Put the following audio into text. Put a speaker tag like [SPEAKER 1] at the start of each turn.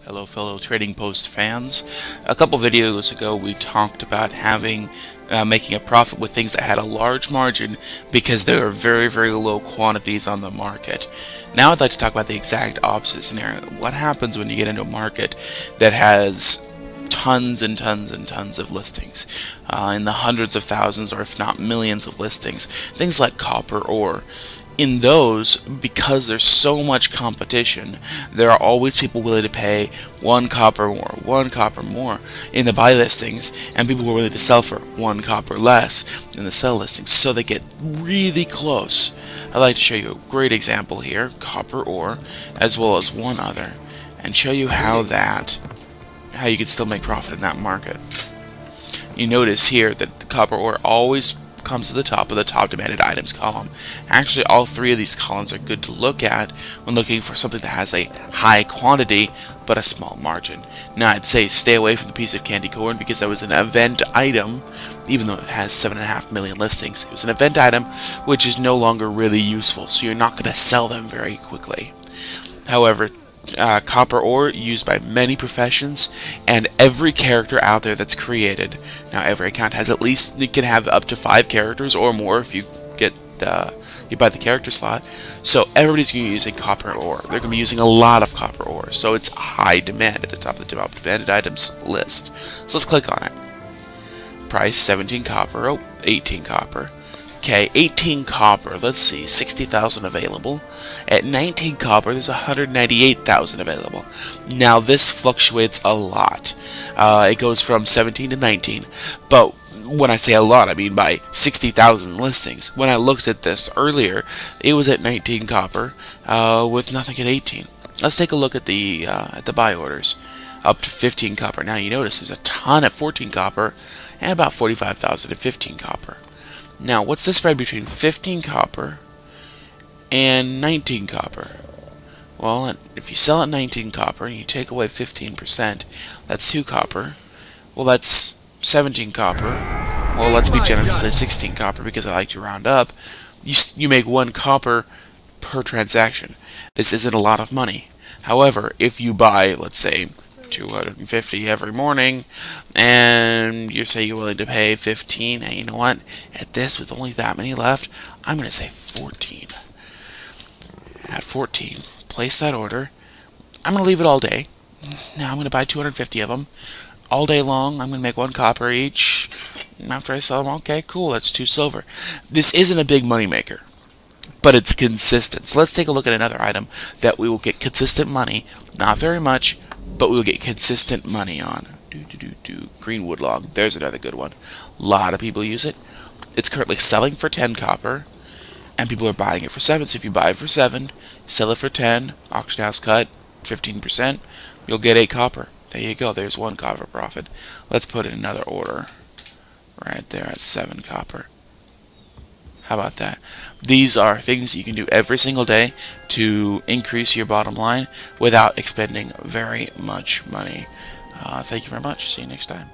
[SPEAKER 1] Hello fellow Trading Post fans. A couple videos ago we talked about making a profit with things that had a large margin because there were very low quantities on the market. Now I'd like to talk about the exact opposite scenario. What happens when you get into a market that has tons and tons of listings, in the hundreds of thousands or if not millions of listings, things like copper ore. In those, because there's so much competition, there are always people willing to pay one copper more in the buy listings, and people who are willing to sell for one copper less in the sell listings, so they get really close. I'd like to show you a great example here, copper ore, as well as one other, and show you how you can still make profit in that market. You notice here that the copper ore always comes to the top of the top demanded items column. Actually, all three of these columns are good to look at when looking for something that has a high quantity but a small margin. Now, I'd say stay away from the piece of candy corn because that was an event item, even though it has 7.5 million listings. It was an event item which is no longer really useful, so you're not going to sell them very quickly. However, copper ore used by many professions and every character out there that's created. Now every account has at least, you can have up to 5 characters or more if you get you buy the character slot. So everybody's going to be using copper ore. They're going to be using a lot of copper ore, so it's high demand at the top of the demanded items list. So let's click on it. Price 17 copper, 18 copper. Okay, 18 copper, let's see, 60,000 available. At 19 copper, there's 198,000 available. Now, this fluctuates a lot. It goes from 17 to 19, but when I say a lot, I mean by 60,000 listings. When I looked at this earlier, it was at 19 copper, with nothing at 18. Let's take a look at the buy orders. Up to 15 copper. Now, you notice there's a ton at 14 copper, and about 45,000 at 15 copper. Now, what's the spread between 15 copper and 19 copper? Well, if you sell at 19 copper and you take away 15%, that's 2 copper. Well, that's 17 copper. Well, let's be generous and say 16 copper because I like to round up. You make 1 copper per transaction. This isn't a lot of money. However, if you buy, let's say, 250 every morning, and you say you're willing to pay 15, and you know what? At this, with only that many left, I'm going to say 14. At 14, place that order. I'm going to leave it all day. Now I'm going to buy 250 of them. All day long, I'm going to make 1 copper each. And after I sell them, okay, cool, that's 2 silver. This isn't a big money maker, but it's consistent. So let's take a look at another item that we will get consistent money, not very much, but we'll get consistent money on. Greenwood log. There's another good one. A lot of people use it. It's currently selling for 10 copper, and people are buying it for 7. So if you buy it for 7, sell it for 10, auction house cut 15%, you'll get 8 copper. There you go. There's 1 copper profit. Let's put in another order right there at 7 copper. How about that? These are things you can do every single day to increase your bottom line without expending very much money. Thank you very much. See you next time.